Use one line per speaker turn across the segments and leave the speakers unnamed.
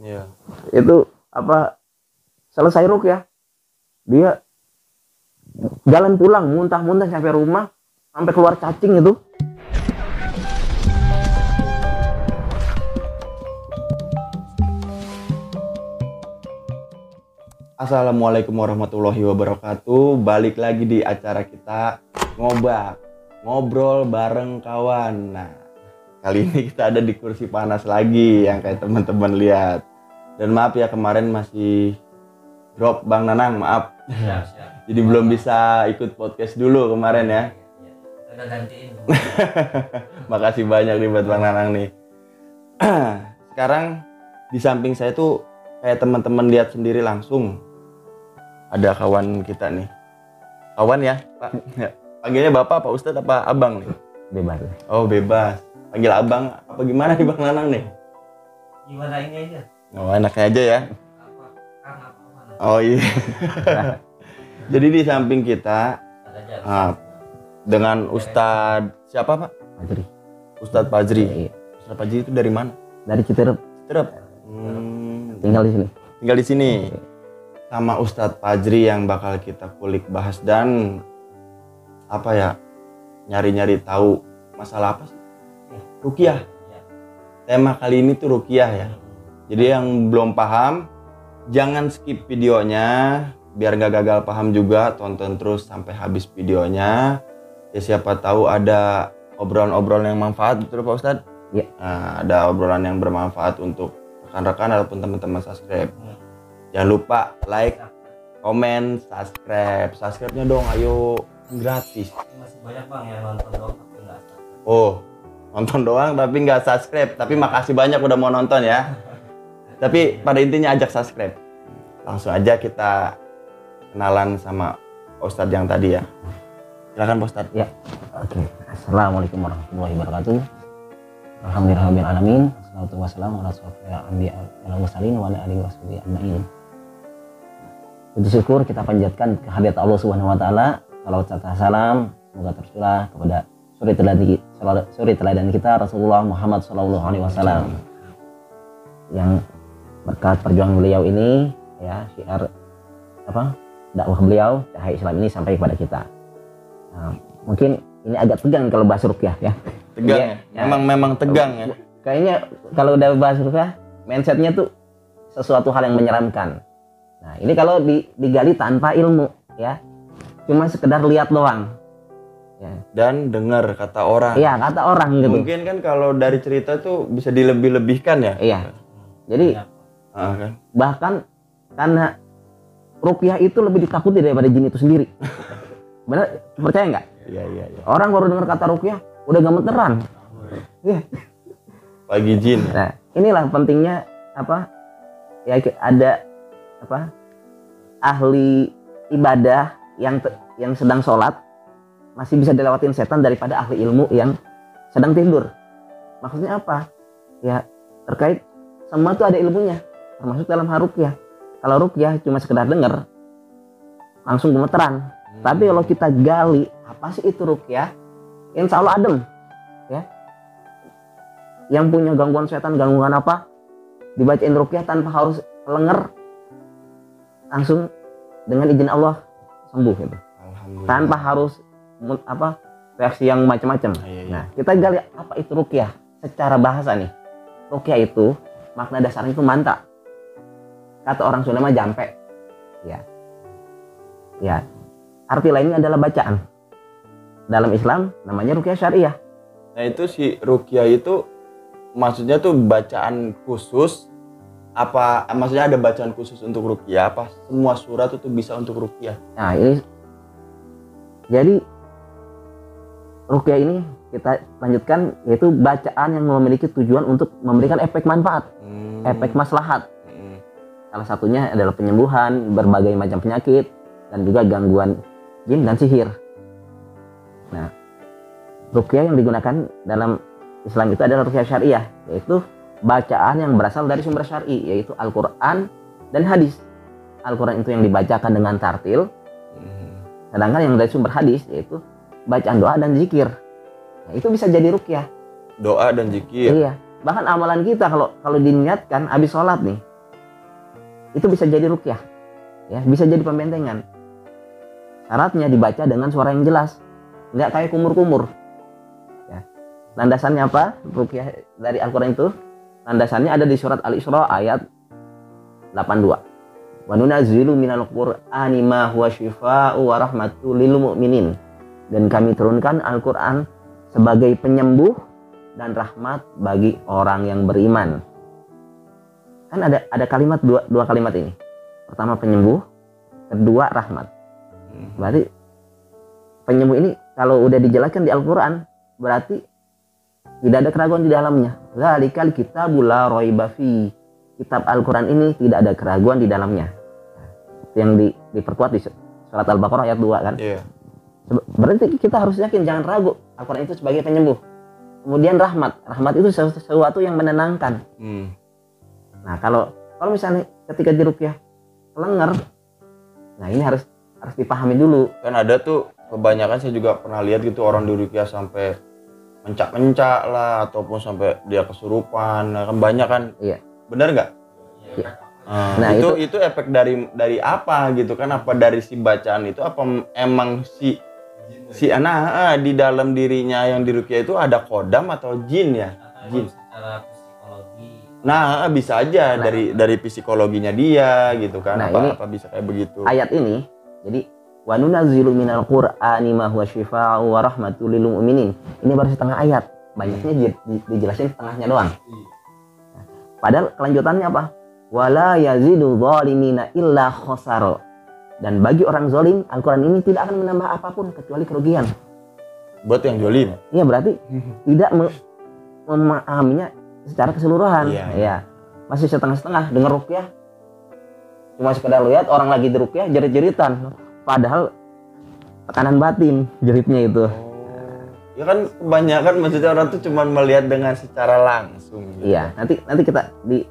Iya.
Itu apa, selesai ruqyah dia jalan pulang muntah-muntah sampai rumah, sampai keluar cacing itu.
Assalamualaikum warahmatullahi wabarakatuh. Balik lagi di acara kita ngobak, ngobrol bareng kawan. Nah, kali ini kita ada di kursi panas lagi yang kayak teman-teman lihat. Dan maaf ya, kemarin masih drop Bang Nanang, maaf.
Siap.
Jadi belum bisa ikut podcast dulu kemarin ya.
Udah gantiin.
Makasih banyak nih buat Bang Nanang nih. Sekarang di samping saya tuh kayak teman-teman lihat sendiri langsung ada kawan kita nih. Kawan ya, Pak. Panggilnya Bapak, Pak Ustadz apa Abang nih?
Bebas.
Oh, bebas. Panggil Abang apa gimana nih Bang Nanang nih?
Gimana ini aja?
Oh, enaknya aja ya.
Apa? Kang apa mana?
Oh iya. Jadi di samping kita dengan Ustadz siapa Pak?
Fajri.
Ustadz Fajri.
Iya.
Ustadz Fajri itu dari mana?
Dari Citerep,
Terap.
tinggal di sini.
Tinggal di sini. Sama Ustadz Fajri yang bakal kita kulik bahas dan apa ya, nyari-nyari tahu masalah apa sih? Ruqyah. Tema kali ini tuh ruqyah ya. Jadi yang belum paham jangan skip videonya biar nggak gagal paham juga, tonton terus sampai habis videonya. Ya siapa tahu ada obrolan-obrolan yang manfaat, betul Pak Ustadz?
Iya.
Nah, ada obrolan yang bermanfaat untuk rekan-rekan ataupun teman-teman subscribe. Jangan lupa like, komen, subscribe. Subscribe-nya dong, ayo, gratis.
Masih banyak Bang yang nonton doang tapi enggak subscribe.
Oh, nonton doang tapi nggak subscribe. Tapi makasih banyak udah mau nonton ya. Tapi pada intinya ajak subscribe. Langsung aja kita kenalan sama Ustadz yang tadi ya. Silakan Pak Ustadz.
Ya. Oke. Assalamualaikum warahmatullahi wabarakatuh. Alhamdulillahirabbil alamin. Wassalatu wassalamu ala asyrofil anbiya wal mursalin wa ala alihi washabihi ajmain. Puji syukur kita panjatkan kehadirat Allah Subhanahu wa taala. Salawat serta salam semoga tercurah kepada suri teladan kita Rasulullah Muhammad sallallahu alaihi wasallam. Yang berkat perjuangan beliau ini ya, syiar dakwah beliau cahaya Islam ini sampai kepada kita. Nah, mungkin ini agak tegang kalau bahas ruqyah ya.
Tegang ya? Memang tegang ya.
Kayaknya kalau udah bahas ruqyah, mindsetnya tuh sesuatu hal yang menyeramkan. Nah, ini kalau digali tanpa ilmu ya, cuma sekedar lihat doang. Ya.
Dan dengar kata orang.
Iya, kata orang gitu.
Mungkin kan kalau dari cerita tuh bisa dilebih-lebihkan ya.
Iya. Jadi
Kan?
bahkan karena ruqyah itu lebih ditakuti daripada jin itu sendiri. Benar? Percaya nggak?
Iya.
Orang baru dengar kata ruqyah udah gemeteran. Iya.
Pagi jin.
Nah, inilah pentingnya ya ada ahli ibadah yang sedang sholat masih bisa dilewatin setan daripada ahli ilmu yang sedang tidur. Maksudnya apa? Ya terkait semua itu ada ilmunya, termasuk dalam hal ruqyah. Kalau ruqyah cuma sekedar dengar langsung gemeteran. Tapi kalau kita gali apa sih itu ruqyah, insya Allah adem ya. Yang punya gangguan setan, gangguan apa, dibacain ruqyah tanpa harus lenger, langsung dengan izin Allah sembuh gitu. Tanpa harus reaksi yang macam-macam.
Iya.
Nah, kita gali apa itu ruqyah secara bahasa nih. Ruqyah itu makna dasarnya itu mantra. Kata orang Sunda mah jampe. Ya. Arti lainnya adalah bacaan. Dalam Islam namanya ruqyah syariah.
Nah itu si ruqyah itu maksudnya tuh bacaan khusus apa? Maksudnya ada bacaan khusus untuk ruqyah apa? Semua surat itu bisa untuk ruqyah?
Nah ini jadi ruqyah ini kita lanjutkan, yaitu bacaan yang memiliki tujuan untuk memberikan efek manfaat, efek maslahat. Salah satunya adalah penyembuhan berbagai macam penyakit dan juga gangguan jin dan sihir. Nah, ruqyah yang digunakan dalam Islam itu adalah ruqyah syariah, yaitu bacaan yang berasal dari sumber syar'i, yaitu Al-Quran dan hadis. Al-Quran itu yang dibacakan dengan tartil, sedangkan yang dari sumber hadis yaitu bacaan doa dan zikir. Nah, itu bisa jadi ruqyah.
Doa dan zikir.
Iya. bahkan amalan kita kalau diniatkan habis sholat nih, itu bisa jadi ruqyah, ya, bisa jadi pembentengan. Syaratnya dibaca dengan suara yang jelas, nggak kayak kumur-kumur. Ya. Landasannya apa? Ruqyah dari Al-Quran itu, landasannya ada di surat Al-Isra ayat 82. Wa nunazzilu minal Qur'ani ma huwa syifaa'u wa rahmatul lil mu'minin. Dan kami turunkan Al-Quran sebagai penyembuh dan rahmat bagi orang yang beriman. Kan ada kalimat dua kalimat ini. Pertama penyembuh, kedua rahmat. Berarti penyembuh ini kalau udah dijelaskan di Al-Quran berarti tidak ada keraguan di dalamnya. Dzalikal kitabul la raiba fi. Kitab Al-Quran ini tidak ada keraguan di dalamnya. Yang diperkuat di surat Al-Baqarah ayat 2 kan.
Iya.
Berarti kita harus yakin, jangan ragu Al-Quran itu sebagai penyembuh. Kemudian rahmat itu sesuatu yang menenangkan. Nah kalau misalnya ketika diruqyah kelengar, nah ini harus dipahami dulu.
Kan ada tuh kebanyakan, saya juga pernah lihat gitu orang diruqyah sampai mencak-mencak lah, ataupun sampai dia kesurupan. Nah, kan banyak kan.
Iya.
Bener nggak?
Iya.
Nah, itu efek dari apa gitu kan? Apa dari si bacaan itu, apa emang si di dalam dirinya yang diruqyah itu ada kodam atau jin ya? Jin.
Secara psikologi.
Nah, bisa aja dari psikologinya dia gitu kan.
Nah,
apa bisa kayak begitu.
Ayat ini jadi wa nunazzilu minal Qur'ani ma huwa syifaa'u wa rahmatul lil mu'minin. Ini baru setengah ayat. Banyaknya dijelasin setengahnya doang. Padahal kelanjutannya apa? Wala yazidu zalimina illa khosaro. Dan bagi orang zalim, Al-Quran ini tidak akan menambah apapun kecuali kerugian.
Buat yang zalim.
Iya, berarti tidak memahaminya secara keseluruhan.
Iya.
Ya. Masih setengah-setengah dengar ruqyah. Cuma sekedar lihat orang lagi diruqyah jerit-jeritan. Padahal tekanan batin jeritnya itu.
Ya kan kebanyakan maksudnya orang tuh cuma melihat dengan secara langsung gitu.
Iya, nanti kita di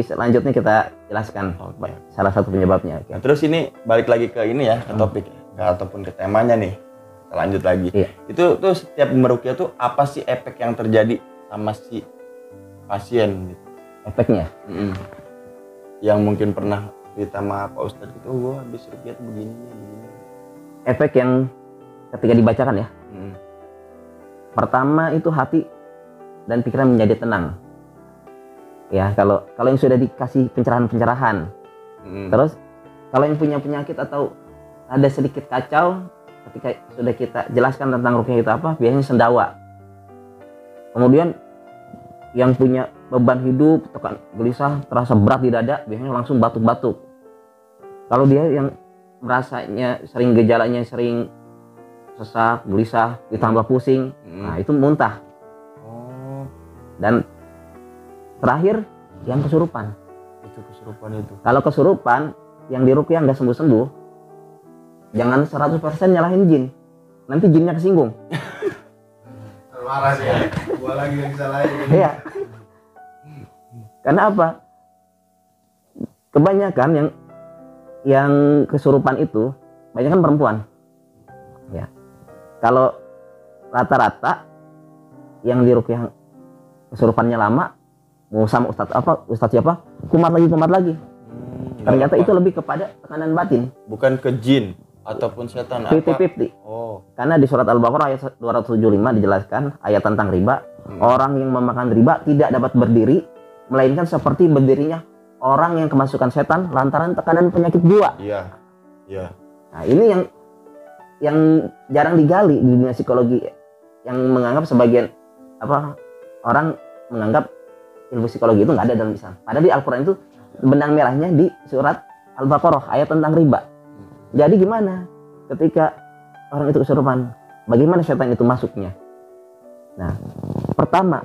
selanjutnya kita jelaskan salah satu penyebabnya.
Nah, terus ini balik lagi ke ini ya, ke topik ataupun ke temanya nih. Kita lanjut lagi.
Iya.
Itu tuh setiap meruqyah tuh apa sih efek yang terjadi sama si pasien gitu.
Efeknya.
Yang mungkin pernah cerita sama Pak Ustadz gitu, gua habis ruqyah tuh begini.
Efek yang ketika dibacakan ya. Pertama itu hati dan pikiran menjadi tenang. Ya, kalau yang sudah dikasih pencerahan. Terus kalau yang punya penyakit atau ada sedikit kacau, ketika sudah kita jelaskan tentang ruqyah itu apa, biasanya sendawa. Kemudian yang punya beban hidup, tekan gelisah, terasa berat di dada, biasanya langsung batuk-batuk. Kalau dia yang merasanya sering gejalanya sering sesak, gelisah, ditambah pusing, nah itu muntah. Dan terakhir yang kesurupan.
Itu kesurupan itu.
Kalau kesurupan yang diruqyah nggak sembuh-sembuh, jangan 100% nyalahin jin. Nanti jinnya kesinggung.
Marah sih ya. Gua lagi yang disalahin.
Iya. Karena apa? Kebanyakan yang kesurupan itu banyak kan perempuan. Ya. Kalau rata-rata yang diruqyah kesurupannya lama, mau sama ustadz siapa, kumat lagi. Ternyata itu lebih kepada tekanan batin,
bukan ke jin ataupun setan.
50-50. Karena di surat Al-Baqarah ayat 275 dijelaskan ayat tentang riba. Orang yang memakan riba tidak dapat berdiri, melainkan seperti berdirinya orang yang kemasukan setan lantaran tekanan penyakit jiwa.
Iya.
Nah, ini yang jarang digali di dunia psikologi, yang menganggap sebagian orang menganggap ilmu psikologi itu nggak ada dalam Islam. Padahal di Al-Quran itu benang merahnya di surat Al-Baqarah ayat tentang riba. Jadi gimana ketika orang itu kesurupan? Bagaimana setan itu masuknya? Nah, pertama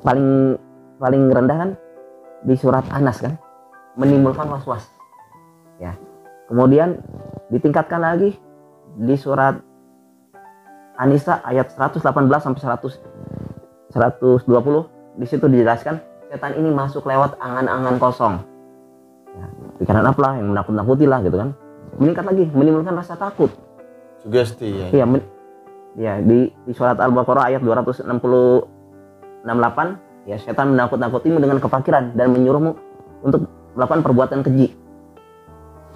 paling rendah kan di surat Anas kan, menimbulkan was-was. Ya. Kemudian ditingkatkan lagi di surat An-Nisa ayat 118 sampai 120. Di situ dijelaskan setan ini masuk lewat angan-angan kosong. Ya, pikiran apalah yang menakut-nakuti lah gitu kan. Meningkat lagi, menimbulkan rasa takut.
Sugesti ya.
Iya, di surat Al-Baqarah ayat 265 68, ya setan menakut-nakutimu dengan kefakiran dan menyuruhmu untuk melakukan perbuatan keji.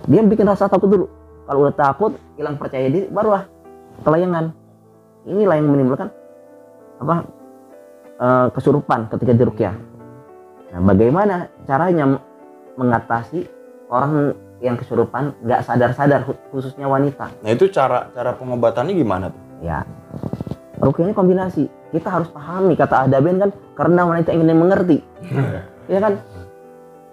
Dia bikin rasa takut dulu. Kalau udah takut, hilang percaya diri, barulah kelayangan. Inilah yang menimbulkan kesurupan ketika diruqyah. Nah, bagaimana caranya mengatasi orang yang kesurupan nggak sadar-sadar, khususnya wanita?
Nah itu cara pengobatannya gimana tuh?
Ya, ruqyahnya kombinasi. Kita harus pahami kata Adaben kan, karena wanita ingin mengerti. Ya kan?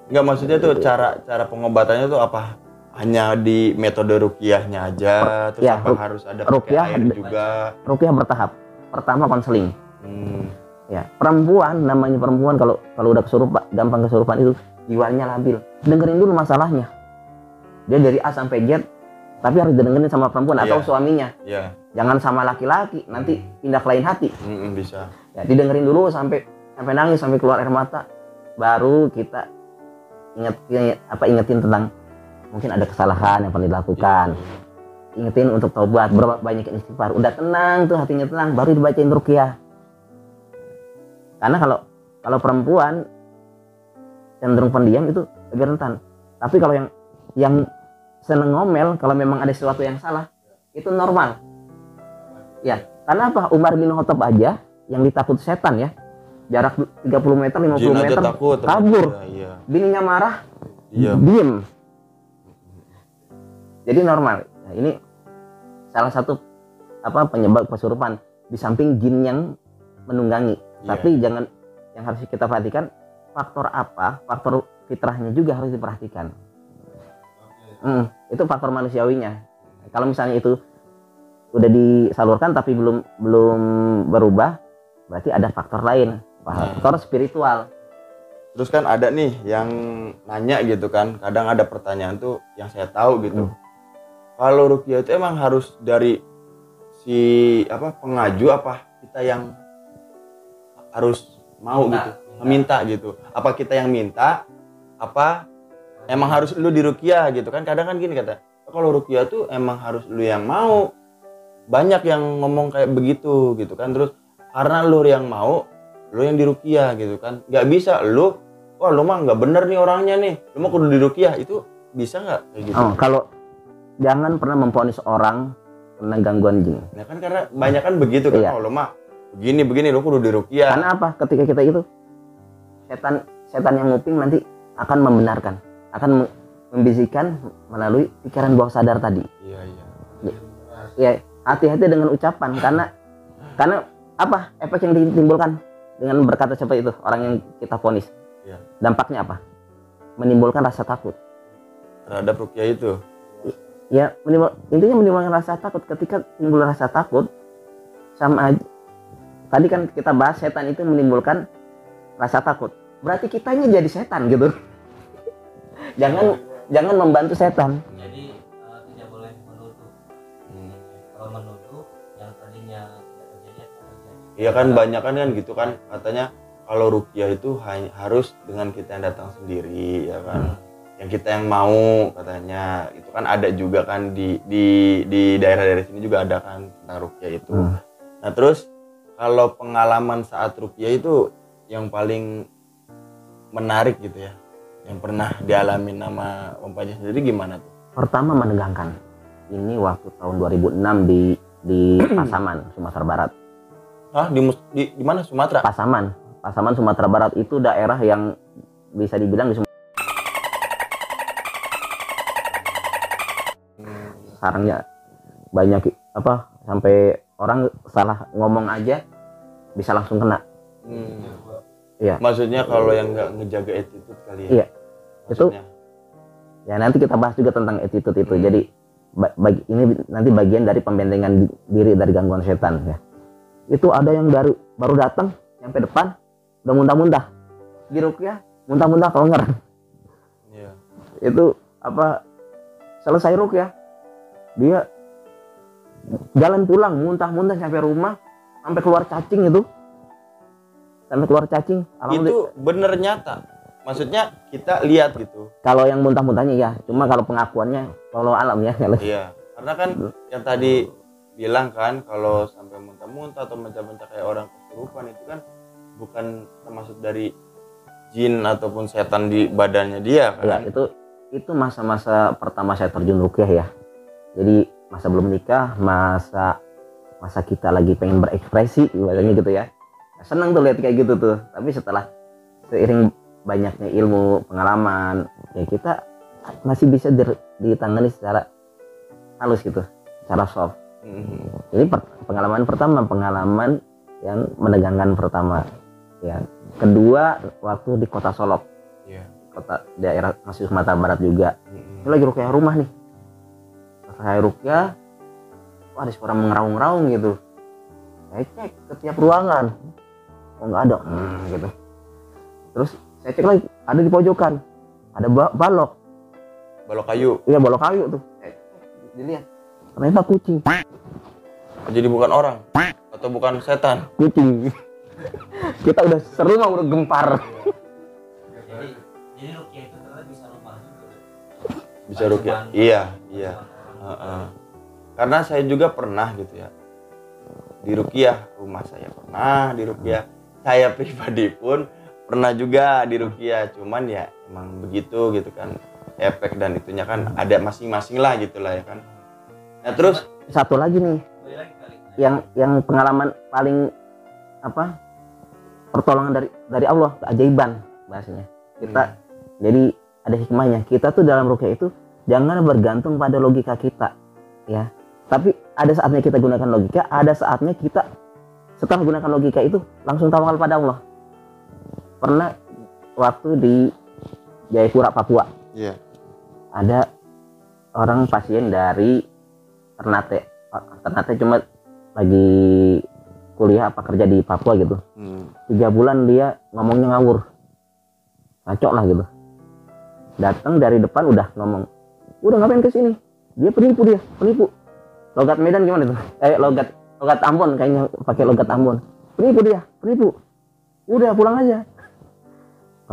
Nggak, maksudnya tuh cara pengobatannya tuh apa? Hanya di metode ruqyahnya aja, terus
Ya,
apa harus ada
ruqyah
pakai air juga?
Ruqyah bertahap. Pertama konseling.
Hmm.
Ya, perempuan, namanya perempuan kalau udah kesurupan, gampang kesurupan itu jiwanya labil. Dengerin dulu masalahnya. Dia dari A sampai Z, tapi harus didengerin sama perempuan atau
Iya.
suaminya.
Ya,
Jangan sama laki-laki, nanti pindah ke lain hati.
bisa.
Ya, didengerin dulu sampai nangis, sampai keluar air mata. Baru kita ingetin tentang mungkin ada kesalahan yang pernah dilakukan. Ingetin untuk taubat, berapa banyak istighfar. Udah tenang tuh, hatinya tenang, baru dibacain ruqyah. Karena kalau perempuan cenderung pendiam itu lebih rentan. Tapi kalau yang seneng ngomel, kalau memang ada sesuatu yang salah, itu normal. Ya, karena apa? Umar bin Khattab aja yang ditakut setan ya, jarak 30 meter, 50
Jin aja
meter,
takut,
kabur.
Iya.
Bininya marah,
Iya.
diem. Jadi normal. Nah, ini salah satu penyebab kesurupan di samping jin yang menunggangi.
Iya.
Tapi jangan, yang harus kita perhatikan faktor apa? Faktor fitrahnya juga harus diperhatikan. Itu faktor manusiawinya. Kalau misalnya itu udah disalurkan tapi belum berubah, berarti ada faktor lain, faktor spiritual.
Terus kan ada nih yang nanya gitu kan, kadang ada pertanyaan tuh yang saya tahu gitu. Kalau ruqyah itu emang harus dari si pengaju, apa kita yang harus mau gitu, meminta gitu? Apa kita yang minta? Apa emang harus lu diruqyah gitu kan? Kadang kan gini kata, kalau ruqyah tuh emang harus lu yang mau. Banyak yang ngomong kayak begitu gitu kan. Terus karena lu yang mau, lu yang diruqyah gitu kan. Nggak bisa lu, wah lu mah nggak bener nih orangnya nih, lu mah kudu diruqyah. Itu bisa nggak kayak gitu?
Kalau jangan pernah memvonis orang kena gangguan jin.
Nah kan karena banyak kan begitu kan,
Iya.
oh lu mah begini lu kudu diruqyah.
Karena apa? Ketika kita itu setan yang nguping nanti akan membenarkan, akan membisikkan melalui pikiran bawah sadar tadi.
Iya.
Ya, hati-hati dengan ucapan, karena apa efek yang ditimbulkan dengan berkata seperti itu orang yang kita vonis.
Iya.
Dampaknya apa? Menimbulkan rasa takut.
Terhadap ruqyah itu.
Ya, intinya menimbulkan rasa takut. Ketika timbul rasa takut, sama aja. Tadi kan kita bahas setan itu menimbulkan rasa takut. Berarti kitanya jadi setan gitu. Jangan membantu setan.
Jadi tidak boleh menuduh. Kalau menuduh yang tadinya tidak terjadi akan terjadi.
Iya kan banyak kan gitu kan katanya kalau ruqyah itu harus dengan kita yang datang sendiri ya kan. Yang kita yang mau katanya. Itu kan ada juga kan di daerah-daerah sini juga ada kan tentang ruqyah itu. Nah, terus kalau pengalaman saat ruqyah itu yang paling menarik gitu ya, yang pernah dialami nama Om Panji sendiri gimana tuh?
Pertama menegangkan. Ini waktu tahun 2006 di Pasaman, Sumatera Barat.
Hah, di mana? Sumatera?
Pasaman, Sumatera Barat itu daerah yang bisa dibilang di sarangnya banyak sampai orang salah ngomong aja bisa langsung kena. Iya.
Maksudnya kalau yang nggak ngejaga attitude kali ya?
Iya.
Maksudnya?
Itu ya nanti kita bahas juga tentang attitude itu. Jadi ini nanti bagian dari pembentengan diri dari gangguan setan ya. Itu ada yang baru datang sampai depan udah muntah-muntah. Di ruqyah muntah-muntah kalau ngerang.
Iya.
Itu selesai ruqyah dia jalan pulang muntah-muntah sampai rumah, sampai keluar cacing itu.
Itu bener nyata. Maksudnya kita lihat gitu.
Kalau yang muntah-muntahnya ya, cuma kalau pengakuannya kalau alam ya.
Iya. Karena kan yang tadi bilang kan kalau sampai muntah-muntah atau mencah-mencah kayak orang kesurupan itu kan bukan termasuk dari jin ataupun setan di badannya dia
Ya,
kan.
itu masa-masa pertama saya terjun ruqyah ya. Jadi masa belum nikah, masa kita lagi pengen berekspresi ibaratnya gitu ya. Nah, senang tuh lihat kayak gitu tuh. Tapi setelah seiring banyaknya ilmu, pengalaman, ya kita masih bisa ditangani secara halus gitu, secara soft. Ini pengalaman pertama, pengalaman yang menegangkan pertama. Ya, kedua waktu di Kota Solok,
Iya.
kota daerah masih Sumatera Barat juga. Ini lagi ruqyah rumah nih. Pas saya ruqyah, wah ada suara mengeraung-ngeraung gitu. Saya cek ke tiap ruangan, oh nggak ada, gitu. Terus saya cek lagi, ada di pojokan, ada balok.
Balok kayu.
Iya balok kayu tuh. Saya cek, dilihat, ternyata kucing.
Jadi bukan orang atau bukan setan.
Kucing. Kita udah seru mah udah gempar.
Jadi ruqyah itu ternyata bisa rumah juga.
Bisa ruqyah. Iya. Heeh. Karena saya juga pernah gitu ya. Di ruqyah, rumah saya pernah di ruqyah. Saya pribadi pun pernah juga di ruqyah. Cuman ya emang begitu gitu kan. Efek dan itunya kan ada masing-masing lah gitu lah ya kan. Nah terus
Satu lagi nih,
Boleh lagi kali.
yang pengalaman paling pertolongan dari Allah, keajaiban bahasanya. Kita jadi ada hikmahnya. Kita tuh dalam ruqyah itu jangan bergantung pada logika kita, ya. Tapi ada saatnya kita gunakan logika, ada saatnya kita setelah gunakan logika itu langsung tawakal pada Allah. Pernah waktu di Jayapura, Papua,
iya.
ada orang pasien dari Ternate cuma lagi kuliah apa kerja di Papua gitu. 3 bulan dia ngomongnya ngawur, ngaco lah gitu. Datang dari depan udah ngomong, udah ngapain kesini? Dia penipu. Logat Medan gimana tuh? Logat Ambon, kayaknya pakai logat Ambon. Penipu. Udah pulang aja.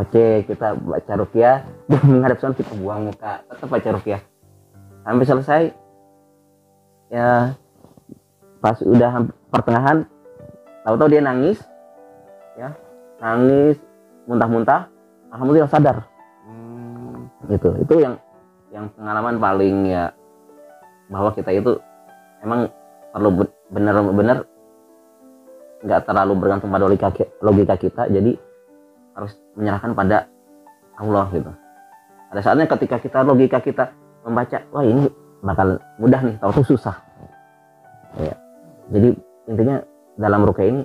Oke, kita baca ruqyah, dia menghadap sana, kita buang muka, tetap baca ruqyah. Sampai selesai, ya pas udah pertengahan, tahu-tahu dia nangis, ya muntah-muntah, alhamdulillah sadar. Itu yang pengalaman paling ya, bahwa kita itu emang perlu benar-benar nggak terlalu bergantung pada logika kita, jadi harus menyerahkan pada Allah gitu. Ada saatnya ketika logika kita membaca, wah ini bakal mudah nih, tahu-tahu susah. Ya. Jadi intinya dalam ruqyah ini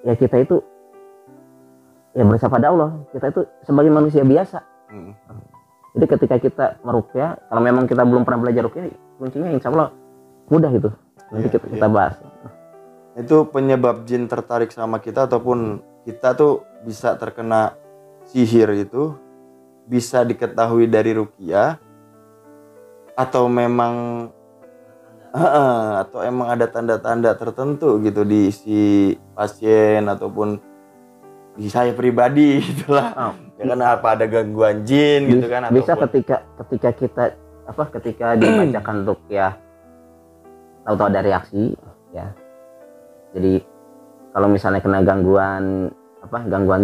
ya kita itu ya bersama pada Allah. Kita itu sebagai manusia biasa. Jadi ketika kita meruqyah, kalau memang kita belum pernah belajar ruqyah, kuncinya insya Allah mudah gitu. Nanti kita bahas.
Itu penyebab jin tertarik sama kita ataupun kita tuh bisa terkena sihir itu bisa diketahui dari ruqyah atau memang atau emang ada tanda-tanda tertentu gitu di si pasien ataupun di saya pribadi gitulah. Ya kan apa ada gangguan jin gitu kan,
bisa
ataupun
ketika kita ketika dibacakan ruqyah tahu-tahu ada reaksi ya. Jadi kalau misalnya kena gangguan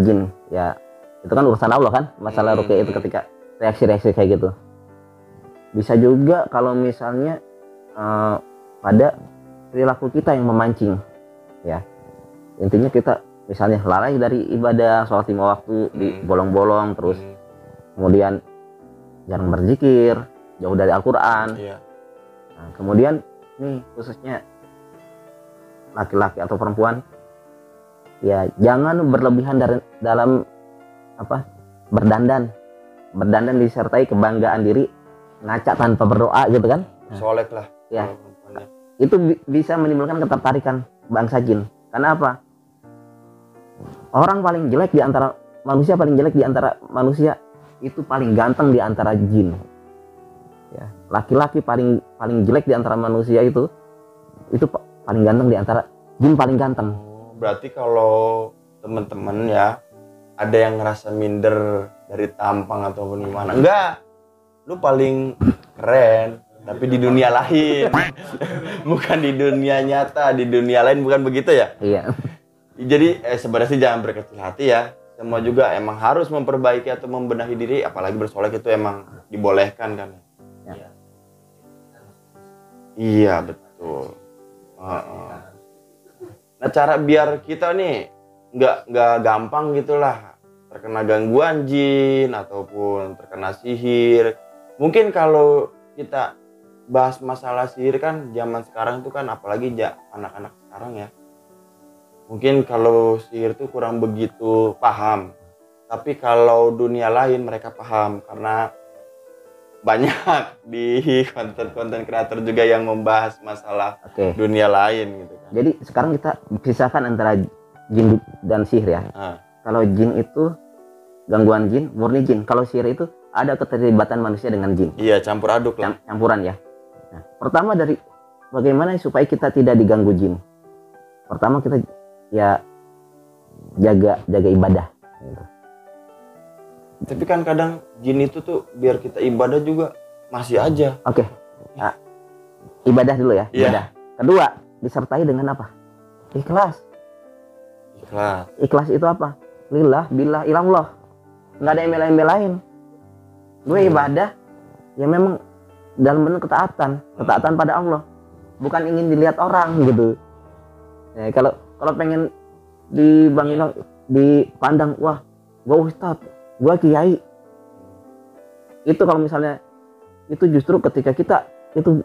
jin ya, itu kan urusan Allah kan, masalah ruqyah itu ketika reaksi-reaksi kayak gitu. Bisa juga kalau misalnya pada perilaku kita yang memancing ya, intinya kita misalnya lalai dari ibadah sholat 5 waktu di bolong-bolong, terus kemudian jarang berzikir, jauh dari Al-Quran. Nah, kemudian nih khususnya laki-laki atau perempuan ya, jangan berlebihan dalam berdandan disertai kebanggaan diri, ngaca tanpa berdoa gitu kan.
solek lah
Ya.
kalau perempuannya.
Itu bisa menimbulkan ketertarikan bangsa jin. Karena apa? Orang paling jelek di antara manusia itu paling ganteng di antara jin. Ya, laki-laki paling jelek di antara manusia itu paling ganteng di antara jin, paling ganteng.
Berarti kalau teman-teman ya ada yang ngerasa minder dari tampang ataupun gimana, enggak, lu paling keren tapi di dunia lain bukan di dunia nyata, di dunia lain bukan begitu ya?
Iya.
Jadi sebenarnya sih jangan berkecil hati ya. Semua juga emang harus memperbaiki atau membenahi diri, apalagi bersolek itu emang dibolehkan kan.
Iya.
Iya betul. Heeh. Nah cara biar kita nih nggak gampang gitulah terkena gangguan jin ataupun terkena sihir. Mungkin kalau kita bahas masalah sihir kan zaman sekarang itu kan apalagi anak-anak sekarang ya. Mungkin kalau sihir itu kurang begitu paham. Tapi kalau dunia lain mereka paham karena banyak di konten-konten kreator juga yang membahas masalah
Oke.
dunia lain gitu kan.
Jadi sekarang kita pisahkan antara jin dan sihir ya.
Ah,
Kalau jin itu gangguan jin, murni jin. Kalau sihir itu ada keterlibatan manusia dengan jin.
iya campur aduk lah.
Campuran ya. Nah, pertama dari bagaimana supaya kita tidak diganggu jin. Pertama kita ya jaga ibadah. Gitu.
Tapi kan kadang jin itu tuh biar kita ibadah juga masih aja.
Oke. Nah, ibadah dulu ya.
Iya.
Ibadah. Kedua disertai dengan apa? Ikhlas.
Ikhlas.
Ikhlas itu apa? Lillah, billah, ilallah. Nggak ada embel-embel lain. Gue ibadah ya memang dalam bentuk ketaatan pada Allah. Bukan ingin dilihat orang gitu. Ya, kalau pengen dipandang, wah, gue ustadz, gue kiai. Itu kalau misalnya itu justru ketika kita itu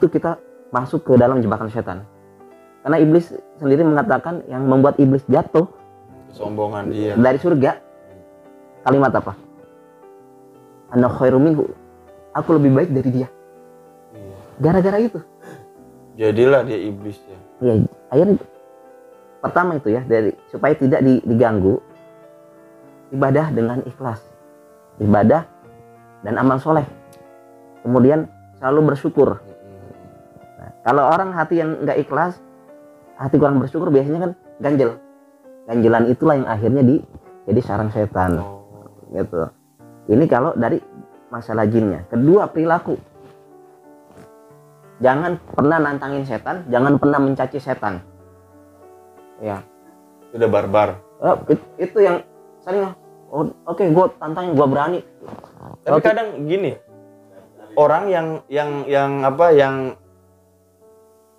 kita masuk ke dalam jebakan setan. Karena iblis sendiri mengatakan yang membuat iblis jatuh
Kesombongan dia.
dari surga, kalimat apa? Ana khairu minhu. Aku lebih baik dari dia.
Iya.
Gara-gara itu.
Jadilah dia iblis ya.
Ya, akhirnya pertama itu ya, dari supaya tidak diganggu, ibadah dengan ikhlas. Ibadah dan amal soleh. Kemudian selalu bersyukur. Nah, kalau orang hati yang nggak ikhlas, hati kurang bersyukur, biasanya kan ganjel. Ganjelan itulah yang akhirnya jadi sarang setan.
Oh.
Gitu. Ini kalau dari masalah jinnya. Kedua, perilaku. Jangan pernah nantangin setan, jangan pernah mencaci setan. Ya.
Sudah barbar.
Itu yang sering, oh, oke, gue tantangin, gue berani.
Tapi
Oke.
kadang gini, orang yang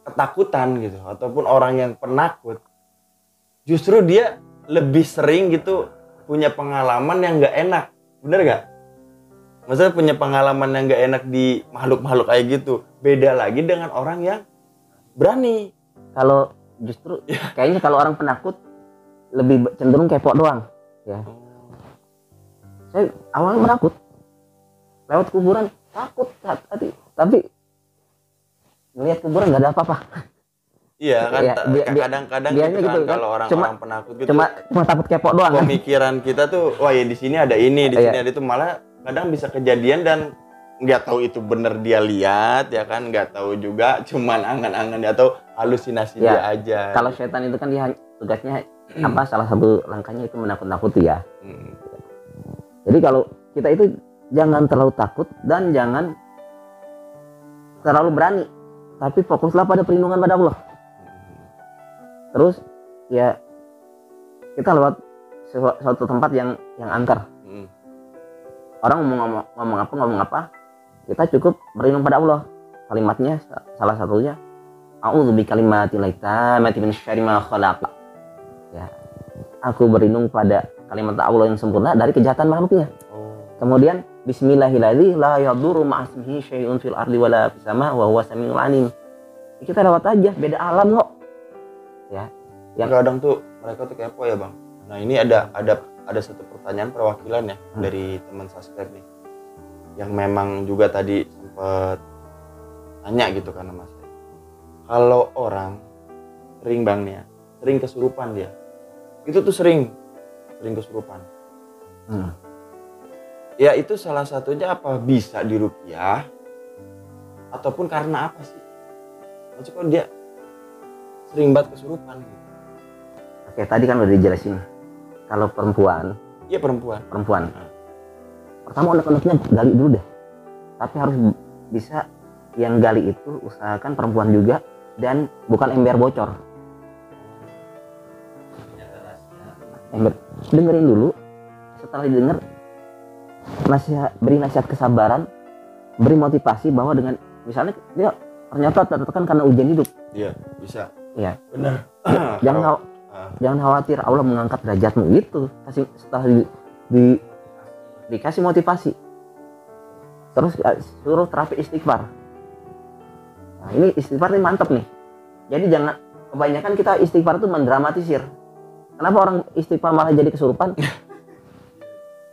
ketakutan gitu ataupun orang yang penakut, justru dia lebih sering gitu punya pengalaman yang nggak enak, bener gak? Maksudnya punya pengalaman yang nggak enak di makhluk-makhluk kayak gitu. Beda lagi dengan orang yang berani.
Kalau justru kayaknya kalau orang penakut lebih cenderung kepo doang. Ya. Saya awalnya menakut, lewat kuburan takut hati, tapi ngelihat kuburan nggak ada apa-apa.
Iya kan,
Iya,
kadang-kadang
biasanya
gitu kan,
gitu kan.
kalau orang-orang penakut gitu.
Cuma takut kepo doang kan.
Pemikiran kita tuh, wah ya di sini ada ini, di
Iya.
sini ada itu, malah kadang bisa kejadian dan nggak tahu itu bener dia lihat ya kan, nggak tahu juga, cuman angan-angan dia atau halusinasi
Iya.
dia aja.
Kalau setan itu kan dia tugasnya apa? Salah satu langkahnya itu menakut-nakuti ya.
Hmm.
Jadi kalau kita itu jangan terlalu takut dan jangan terlalu berani, tapi fokuslah pada perlindungan pada Allah. Terus ya kita lewat suatu tempat yang angker.
Hmm.
Orang ngomong apa, kita cukup berlindung pada Allah. Kalimatnya salah satunya a'udzu bikalimatillahi tammati min syarri ma khalaq. Ya. Aku berlindung pada kalimat Allah yang sempurna dari kejahatan makhluknya.
Oh.
Kemudian bismillahirrahmanirrahim la yadurru ma'asmihi syai'un fil ardi wala fis sama wa huwa samiul alim. Kita lewat aja, beda alam kok. Ya.
Yang kadang tuh mereka tuh kepo ya bang. Nah ini ada satu pertanyaan perwakilan ya dari teman subscribe nih, yang memang juga tadi sempet nanya gitu kan sama saya. Kalau orang sering bang nih ya, sering kesurupan dia, itu tuh sering kesurupan. Ya itu salah satunya apa, bisa diruqyah ataupun karena apa sih? Maksudnya kok dia sering banget kesurupan gitu.
Oke, tadi kan udah dijelasin. Kalau perempuan.
Iya perempuan.
Pertama unek-uneknya gali dulu deh. Tapi harus bisa yang gali itu usahakan perempuan juga dan bukan ember bocor. dengerin dulu. Setelah didengar, beri nasihat kesabaran, beri motivasi bahwa dengan misalnya dia ternyata tertekan karena ujian hidup.
Iya, bisa.
Iya.
Benar.
Jangan khawatir, Allah mengangkat derajatmu gitu. Setelah dikasih motivasi, terus suruh terapi istighfar. Nah, ini istighfar ini mantap nih. Jadi jangan, kebanyakan kita istighfar itu mendramatisir. Kenapa orang istighfar malah jadi kesurupan?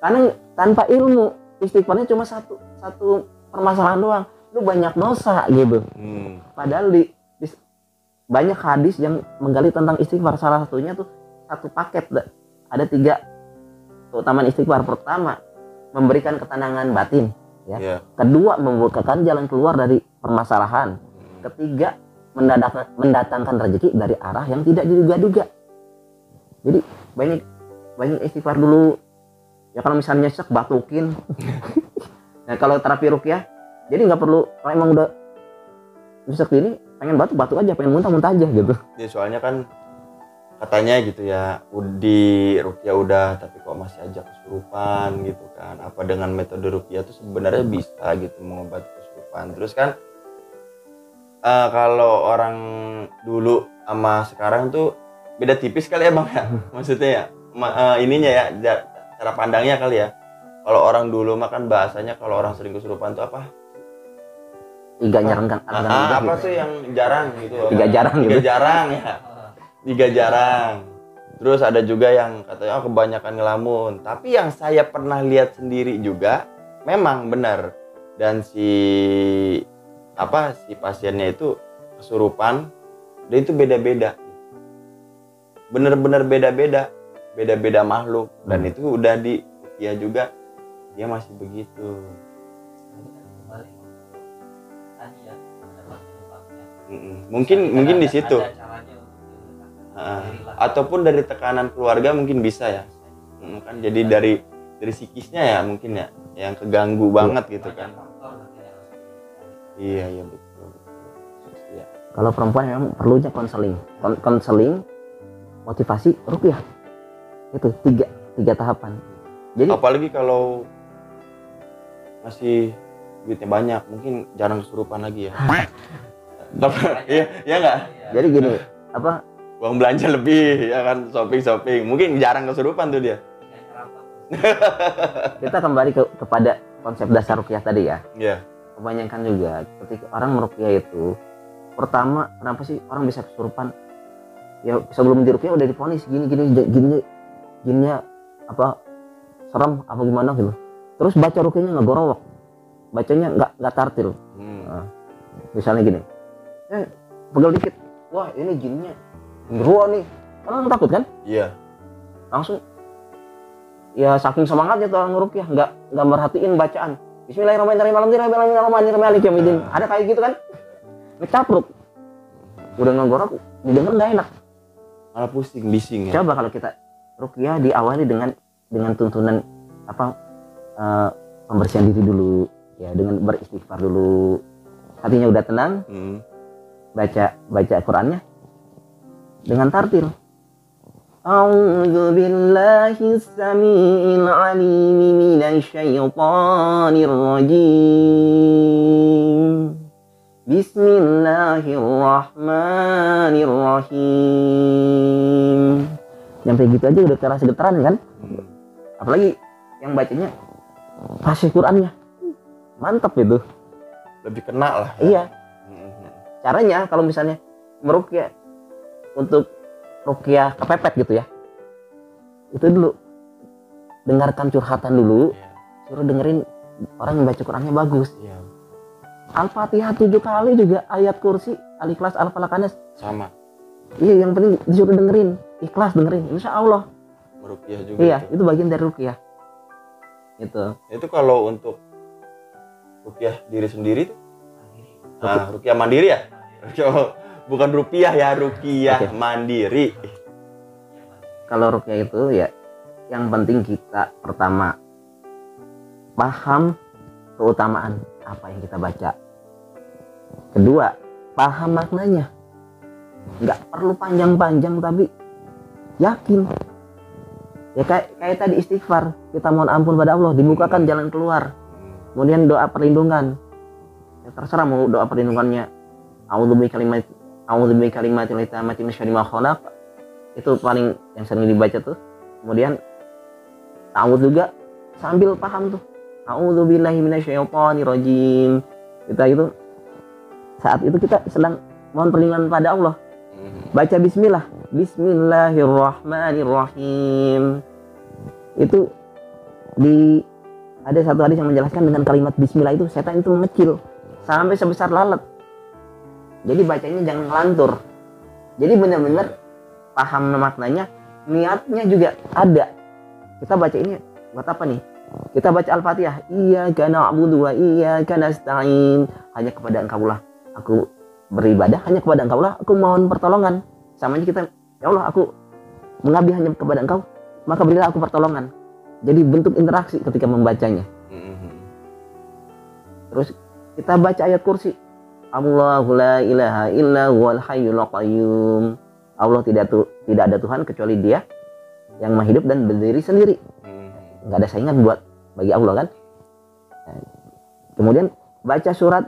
Karena tanpa ilmu, istighfarnya cuma satu permasalahan doang. Lu banyak dosa gitu. Padahal banyak hadis yang menggali tentang istighfar. Salah satunya tuh satu paket. Ada 3 keutamaan istighfar. Pertama, memberikan ketenangan batin. Ya.
Yeah.
Kedua, membukakan jalan keluar dari permasalahan. Ketiga, mendatangkan rezeki dari arah yang tidak diduga-duga. Jadi banyak istighfar dulu. Ya kalau misalnya nyesek, batukin. Nah kalau terapi ruqyah, jadi nggak perlu, kalau emang udah nyesek ini, pengen batuk aja, pengen muntah aja gitu.
Ya soalnya kan katanya gitu ya, di ruqyah udah, tapi kok masih aja kesurupan gitu kan. Apa dengan metode ruqyah itu sebenarnya bisa gitu mengobati kesurupan. Terus kan kalau orang dulu sama sekarang tuh beda tipis kali ya bang ya. Maksudnya ya ininya ya, cara pandangnya kali ya. Kalau orang dulu makan bahasanya kalau orang sering kesurupan tuh apa?
Tiga nyarankan
apa
gitu.
sih yang jarang gitu?
Tiga jarang gitu.
Tiga jarang ya. 3 jarang. Terus ada juga yang katanya kebanyakan ngelamun. Tapi yang saya pernah lihat sendiri juga memang benar. Dan si pasiennya itu kesurupan, dan itu beda-beda. Bener-bener beda-beda makhluk. Dan itu udah di ruqyah juga dia masih begitu. Mungkin di situ. Ataupun dari tekanan keluarga mungkin bisa ya. Kan jadi dari psikisnya ya mungkin ya yang keganggu banget gitu kan. Iya betul. Ya.
Kalau perempuan memang perlunya konseling, motivasi, ruqyah. Itu tiga tahapan. Jadi
apalagi kalau masih duitnya banyak, mungkin jarang kesurupan lagi ya. Iya nggak?
Jadi gini,
uang belanja lebih ya kan, shopping mungkin jarang kesurupan tuh dia.
Kita kembali kepada konsep dasar ruqyah tadi ya.
Iya.
Kebanyakan juga ketika orang meruqyah itu, pertama kenapa sih orang bisa kesurupan? Ya sebelum diruqyah udah divonis gini serem apa gimana gitu. Terus baca ruqyahnya nggak gorowok, bacanya nggak tartil. Nah, misalnya gini, pegel dikit, wah ini jinnya genderuwo nih, orang takut kan?
Iya.
Langsung ya saking semangatnya tuh orang ngeruqyah nggak merhatiin bacaan. Bismillahirrahmanirrahim. Ada kayak gitu kan? Ngecapruk. Udah ngegorok, didengar nggak enak.
Malah pusing, bising ya.
Coba kalau kita ruqyah diawali dengan tuntunan pembersihan diri dulu, ya dengan beristighfar dulu. Hatinya udah tenang. Baca Qurannya dengan tartil. A'udzu billahi samiil 'aliim minasy syaithaanir rajiim. Bismillahirrahmanirrahim. Sampai gitu aja udah terasa getaran kan? Apalagi yang bacanya fasih Qurannya. Mantap itu.
Lebih kena lah.
Iya. Caranya kalau misalnya meruqyah untuk ruqyah kepepet gitu ya, itu dulu dengarkan curhatan dulu, suruh dengerin orang yang baca Qurannya bagus. Al-Fatihah 7 kali juga, ayat kursi, Al-Ikhlas, Al-Falaq, An-Nas
sama.
Iya, yang penting disuruh dengerin, ikhlas dengerin, insya Allah.
Meruqyah juga.
Iya, itu bagian dari ruqyah.
Itu kalau untuk ruqyah diri sendiri tuh, ruqyah mandiri ya? Bukan rupiah ya, ruqyah mandiri.
Kalau ruqyah itu ya, yang penting kita pertama paham keutamaan apa yang kita baca. Kedua, paham maknanya. Nggak perlu panjang-panjang tapi yakin. Ya kayak tadi istighfar, kita mohon ampun pada Allah, dibukakan jalan keluar. Kemudian doa perlindungan. Ya terserah mau doa perlindungannya. A'udzubi kalimatil tammati min syarri ma khalaq. Itu paling yang sering dibaca tuh. Kemudian ta'awudz juga sambil paham tuh. A'udzubillahi minasyaitonir rajim. Kita itu saat itu kita sedang mohon perlindungan pada Allah. Baca bismillah. Bismillahirrahmanirrahim. Itu ada satu hadis yang menjelaskan dengan kalimat bismillah itu setan itu mengecil sampai sebesar lalat. Jadi bacanya jangan ngelantur. Jadi benar-benar paham maknanya, niatnya juga ada. Kita baca ini buat apa nih? Kita baca Al-Fatihah. Iyyaka na'budu wa iyyaka nasta'in. Hanya kepada Engkau lah aku beribadah, hanya kepada Engkau lah aku mohon pertolongan. Sama aja kita, ya Allah aku mengabdi hanya kepada Engkau, maka berilah aku pertolongan. Jadi bentuk interaksi ketika membacanya. Terus kita baca ayat kursi. Allahu la ilaha illa huwal hayyul qayyum. Allah tidak ada Tuhan kecuali Dia yang maha hidup dan berdiri sendiri. Nggak ada saingan bagi Allah kan. Kemudian baca surat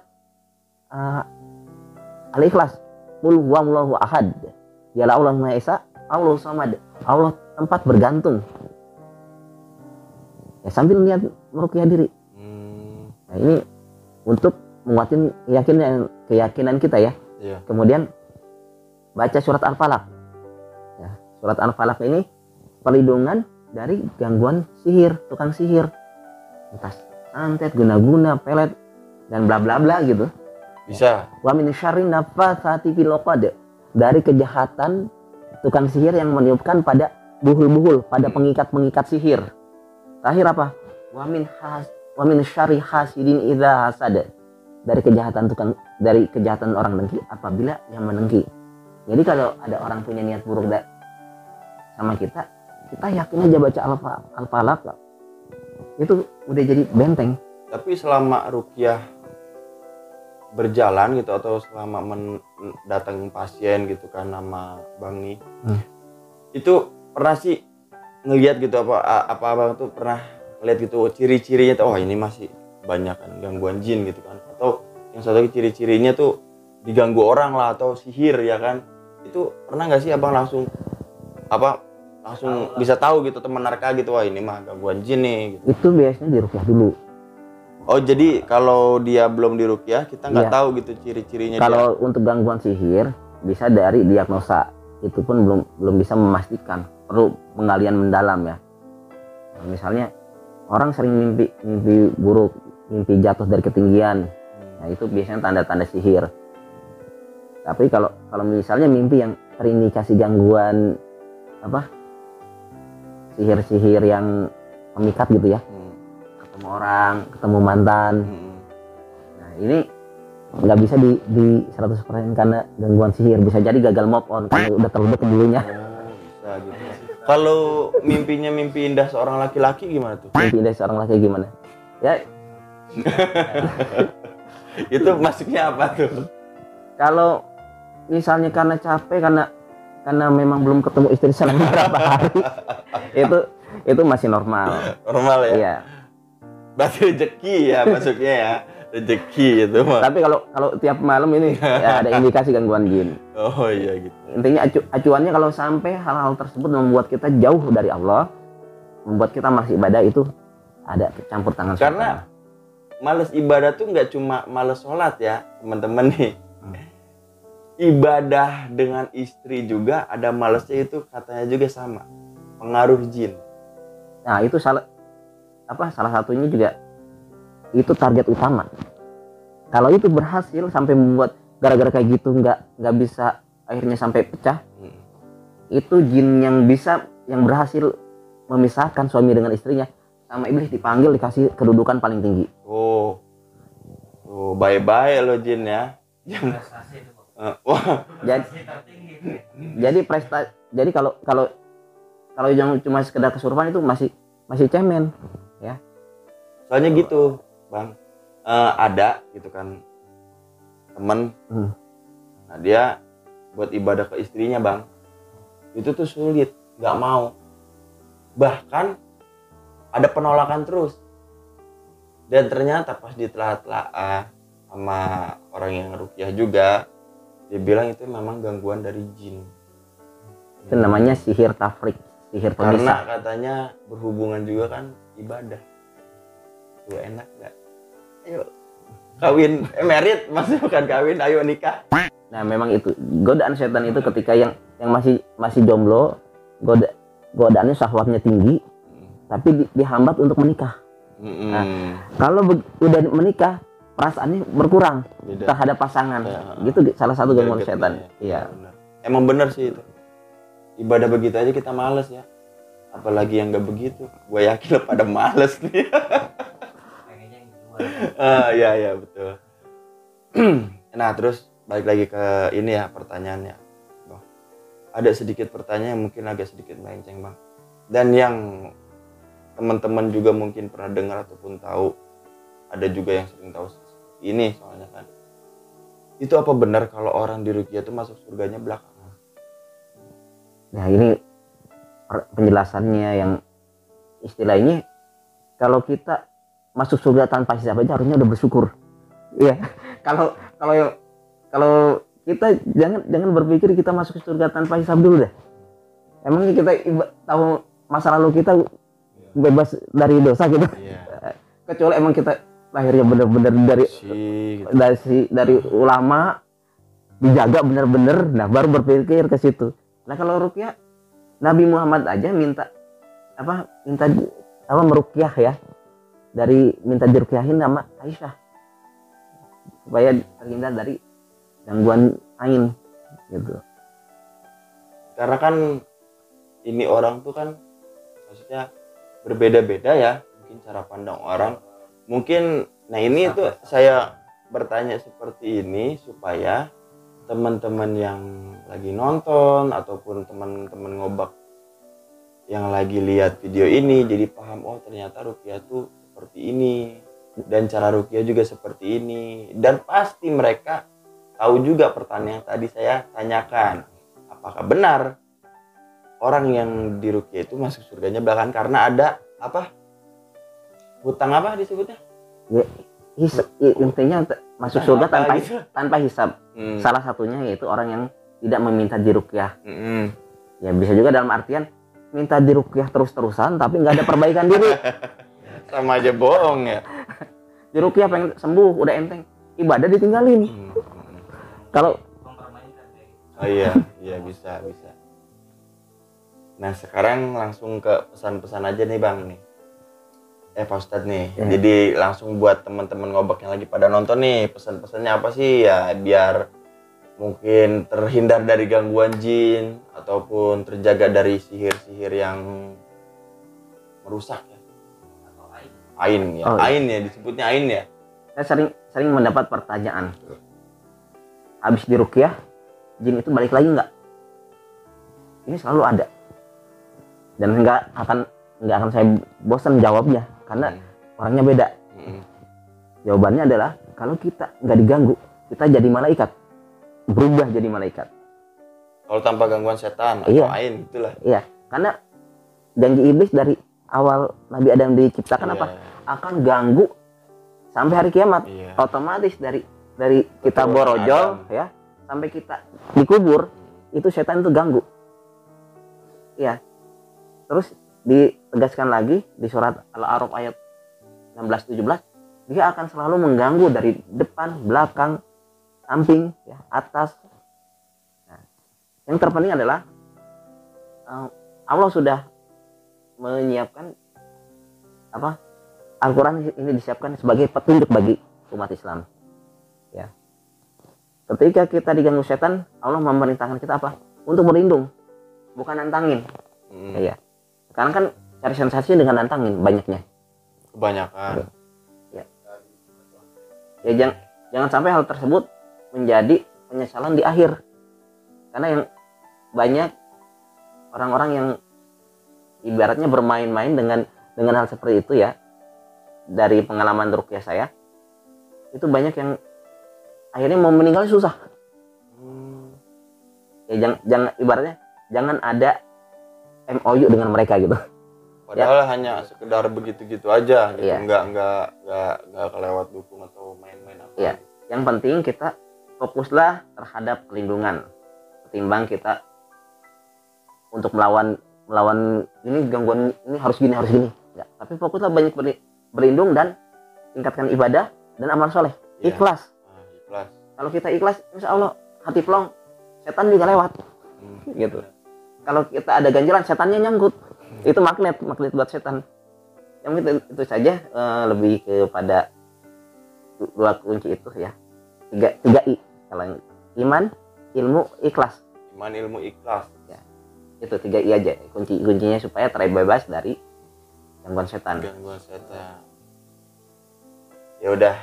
Al-Ikhlas. Qul huwallahu ahad. Dialah Allah Maha Esa, Allah Samad. Allah tempat bergantung. Ya sambil niat meruqyah diri. Nah, ini untuk menguatkan keyakinan kita ya.
Iya.
Kemudian baca surat Al-Falaq. Ya, surat Al-Falaq ini perlindungan dari gangguan sihir, tukang sihir. Entah santet, guna-guna, pelet dan bla bla bla gitu.
Bisa.
Wa min syarri naffatsati fil 'uqad. Dari kejahatan tukang sihir yang meniupkan pada buhul-buhul, pada pengikat-pengikat sihir. Terakhir apa? Wa min syarri hasidin idza hasad. Dari kejahatan orang dengki apabila yang mendengki. Jadi kalau ada orang punya niat buruk sama kita yakin aja baca Al-Falaq. Itu udah jadi benteng.
Tapi selama ruqyah berjalan gitu atau selama datang pasien gitu kan nama Bang nih, itu pernah sih ngelihat gitu apa Bang tuh pernah ngeliat gitu ciri-cirinya tuh, oh ini masih banyak kan gangguan jin gitu kan, atau yang satu lagi ciri-cirinya tuh diganggu orang lah atau sihir ya kan, itu pernah nggak sih Abang langsung bisa tahu gitu teman narka gitu, wah ini mah gangguan jin nih gitu.
Itu biasanya diruqyah dulu.
Oh jadi kalau dia belum diruqyah kita nggak tahu gitu ciri-cirinya.
Kalau untuk gangguan sihir bisa dari diagnosa, itu pun belum bisa memastikan, perlu penggalian mendalam ya. Nah, misalnya orang sering mimpi buruk, mimpi jatuh dari ketinggian, nah itu biasanya tanda-tanda sihir. Tapi kalau misalnya mimpi yang terindikasi gangguan sihir-sihir yang memikat gitu ya, ketemu orang, ketemu mantan. Nah ini nggak bisa di 100% karena gangguan sihir, bisa jadi gagal move on karena udah terlalu dulunya.
Bisa gitu. Kalau mimpinya mimpi indah seorang laki-laki gimana tuh?
Mimpi indah seorang laki gimana? Ya
itu masuknya apa tuh?
kalau misalnya karena capek, karena memang belum ketemu istri selama beberapa hari, itu masih normal.
Normal ya?
Iya.
Berarti rezeki ya masuknya ya, rezeki itu mah.
Tapi kalau tiap malam ini ya ada indikasi gangguan jin.
Oh iya gitu.
Intinya acuannya kalau sampai hal-hal tersebut membuat kita jauh dari Allah, membuat kita malas ibadah, itu ada campur tangan setan.
Karena males ibadah tuh nggak cuma males sholat ya teman-teman nih. Ibadah dengan istri juga ada malesnya, itu katanya juga sama, pengaruh jin.
Nah itu salah satunya juga itu target utama. Kalau itu berhasil sampai membuat gara-gara kayak gitu nggak bisa akhirnya sampai pecah, itu jin yang berhasil memisahkan suami dengan istrinya sama iblis dipanggil, dikasih kedudukan paling tinggi.
Oh bye-bye lo jin ya.
Prestasi itu, Pak.
Wah.
Jadi kalau yang cuma sekedar kesurupan itu masih cemen ya.
Soalnya gitu Bang, ada gitu kan temen, nah dia buat ibadah ke istrinya Bang, itu tuh sulit, nggak mau. bahkan ada penolakan terus. Dan ternyata pas ditelaah sama orang yang ruqyah juga, dia bilang itu memang gangguan dari jin.
Itu namanya sihir tafrik, sihir
Karena
pemisah.
katanya berhubungan juga kan ibadah. Tuh enak gak? Ayo kawin, merit, masih bukan kawin, ayo nikah.
Nah, memang itu godaan setan itu ketika yang masih jomblo, godaannya syahwatnya tinggi, tapi dihambat untuk menikah. Kalau udah menikah, perasaannya berkurang
Beda.
terhadap pasangan.
Ya.
Gitu salah satu gangguan
Gregetnya
setan.
ya.
Iya.
Benar. Emang bener sih itu. Ibadah begitu aja kita males ya. Apalagi yang gak begitu. Gue yakin lo pada males nih.
Pengennya yang kedua.
Iya betul. Nah terus balik lagi ke ini ya pertanyaannya, Bang. Ada sedikit pertanyaan yang mungkin agak sedikit melenceng, Bang. Dan yang teman-teman juga mungkin pernah dengar ataupun tahu, ada juga yang sering tahu ini soalnya kan. Itu apa benar kalau orang di ruqyah itu masuk surganya belakangan?
Nah, ini penjelasannya yang istilahnya kalau kita masuk surga tanpa hisab aja harusnya udah bersyukur. Iya. Kalau kita jangan berpikir kita masuk surga tanpa hisab dulu dah. Emangnya kita tahu masa lalu kita bebas dari dosa gitu.
Iya.
Kecuali emang kita lahirnya benar-benar dari
Gitu.
dari ulama, dijaga benar-benar, nah baru berpikir ke situ. Nah kalau ruqyah, Nabi Muhammad aja minta meruqyah ya, minta diruqyahin sama Aisyah supaya terhindar dari gangguan ain gitu.
Karena kan ini orang tuh kan maksudnya berbeda-beda ya, mungkin cara pandang orang. Mungkin nah ini tuh saya bertanya seperti ini supaya teman-teman yang lagi nonton ataupun teman-teman ngobak yang lagi lihat video ini jadi paham, oh ternyata ruqyah tuh seperti ini dan cara ruqyah juga seperti ini. Dan pasti mereka tahu juga pertanyaan yang tadi saya tanyakan, apakah benar orang yang di ruqyah itu masuk surganya belakangan karena ada apa? Hutang apa disebutnya?
Ya, intinya masuk
Hutang
surga
apa gitu?
tanpa hisab. Salah satunya yaitu orang yang tidak meminta diruqyah. Ya bisa juga dalam artian minta diruqyah terus-terusan tapi nggak ada perbaikan diri.
Sama aja bohong ya.
Diruqyah pengen sembuh, udah enteng, ibadah ditinggalin. Kalau
Mempermainkan kayak gitu.
Oh iya bisa. Nah sekarang langsung ke pesan-pesan aja nih Bang nih. Pak Ustadz nih.
Ya.
Jadi langsung buat teman-teman ngobak yang lagi pada nonton nih, pesan-pesannya apa sih ya biar mungkin terhindar dari gangguan jin ataupun terjaga dari sihir-sihir yang merusak ya.
Atau lain.
Ain ya.
Oh, iya.
Ain ya disebutnya ain ya.
saya sering mendapat pertanyaan, habis diruqyah jin itu balik lagi nggak? Ini selalu ada dan nggak akan saya bosan jawabnya karena orangnya beda. Jawabannya adalah kalau kita nggak diganggu, kita jadi malaikat, berubah jadi malaikat.
Kalau tanpa gangguan setan atau
Iya.
ain itulah.
Iya, karena janji iblis dari awal Nabi Adam diciptakan
Iya.
apa? Akan ganggu sampai hari kiamat.
Iya.
Otomatis dari kita
Betul,
borojol
Adam.
ya sampai kita dikubur itu setan itu ganggu. Iya. Terus ditegaskan lagi di surat Al-A'raf ayat 16-17, dia akan selalu mengganggu dari depan, belakang, samping, ya, atas. Nah, yang terpenting adalah Allah sudah menyiapkan Al-Quran ini disiapkan sebagai petunjuk bagi umat Islam. Ya. Ketika kita diganggu setan, Allah memerintahkan kita apa? Untuk berlindung, bukan nantangin. Ya. Sekarang kan cari sensasi dengan nantangin banyaknya.
Kebanyakan.
Ya jangan sampai hal tersebut menjadi penyesalan di akhir. Karena yang banyak orang-orang yang ibaratnya bermain-main dengan hal seperti itu ya. Dari pengalaman ruqyah saya, itu banyak yang akhirnya mau meninggal susah. Ya jangan ibaratnya jangan ada MOU dengan mereka gitu.
Padahal hanya sekedar begitu-gitu aja gitu.
Iya.
Nggak kelewat dukung atau main-main apa.
Iya. Yang penting kita fokuslah terhadap pelindungan ketimbang kita untuk melawan ini gangguan ini harus gini ya, tapi fokuslah banyak berlindung dan tingkatkan ibadah dan amal soleh.
Iya.
Ikhlas.
Ikhlas.
Kalau kita ikhlas, insya Allah hati plong, setan juga lewat gitu. Kalau kita ada ganjalan, setannya nyangkut. Itu magnet buat setan. Yang itu saja, lebih kepada dua kunci itu ya. Tiga I. Kalau iman, ilmu, ikhlas.
Iman, ilmu, ikhlas.
Ya. Itu 3 I aja. Kuncinya supaya terbebas dari gangguan setan.
Gangguan setan. Ya udah,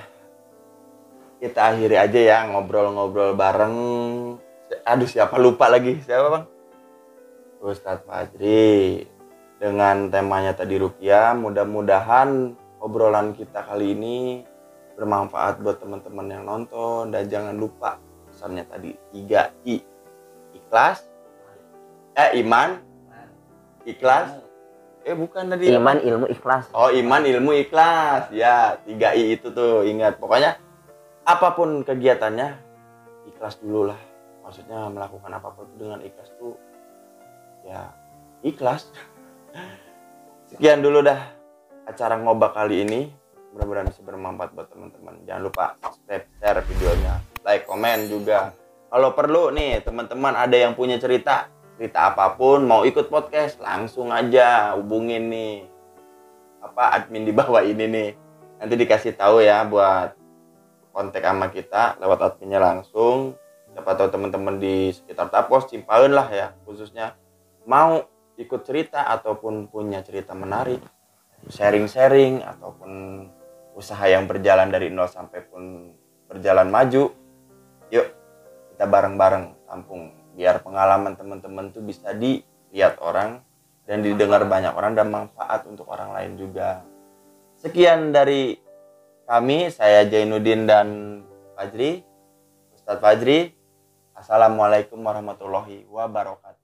kita akhiri aja ya ngobrol-ngobrol bareng. Aduh, siapa lupa lagi? Siapa, Bang? Ustadz Fajri. Dengan temanya tadi ruqyah, mudah-mudahan obrolan kita kali ini bermanfaat buat teman-teman yang nonton. Dan jangan lupa pesannya tadi 3 I. Ikhlas. Iman. Ikhlas. Bukan tadi.
Iman, ilmu, ikhlas.
Oh, iman, ilmu, ikhlas. Ya, 3 I itu tuh. Ingat, pokoknya apapun kegiatannya, ikhlas dulu lah. Maksudnya melakukan apapun dengan ikhlas tuh, ya ikhlas. Sekian dulu dah acara ngobak kali ini. Mudah-mudahan bisa bermanfaat buat teman-teman. Jangan lupa subscribe, share videonya, like, komen juga. Kalau perlu nih teman-teman ada yang punya cerita apapun, mau ikut podcast, langsung aja hubungin nih admin di bawah ini nih. Nanti dikasih tahu ya buat kontak sama kita lewat adminnya langsung. Siapa tahu teman-teman di sekitar Tapos, Cimpaun lah ya khususnya, mau ikut cerita ataupun punya cerita menarik, sharing-sharing ataupun usaha yang berjalan dari nol sampai pun berjalan maju. Yuk kita bareng-bareng tampung biar pengalaman teman-teman tuh bisa dilihat orang dan didengar banyak orang dan manfaat untuk orang lain juga. Sekian dari kami, saya Jainuddin dan Fajri, Ustadz Fajri. Assalamualaikum warahmatullahi wabarakatuh.